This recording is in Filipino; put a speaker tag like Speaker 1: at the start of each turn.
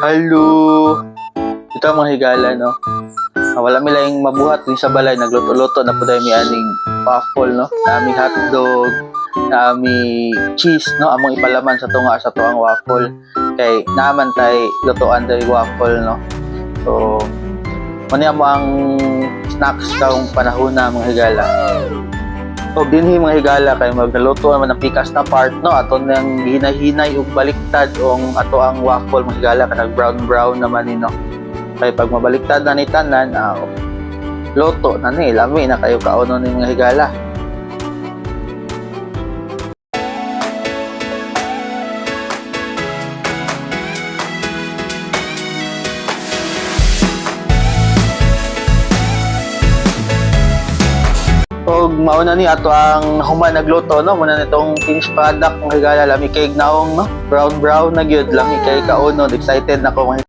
Speaker 1: Hello! Ito ang mga higala, no? Wala mi lang mabuhat ni sa balay, nagluto-luto na po dahil may aning waffle, no? Nami hotdog, nami cheese, no? Among ipalaman sa tunga sa tuang waffle. Kay naman tay lutuan dahil waffle, no? So, muna mo ang snacks kaong panahon na mga higala. So, dinhi mga higala kay magluto naman ng pikas na part, no? Ato nang hinay-hinay ug baliktad ong ato ang waffle mga higala kanang brown naman ni, no? Kay pag mabaliktad na ni tanan, loto na ni lami na kayo kauno ni mga higala. Og mauna ni ato ang human nagluto, no? Muna nitong finished product mga higala, lami kay naong, no? Brown na gyud, lami kay kauno, excited na ko mga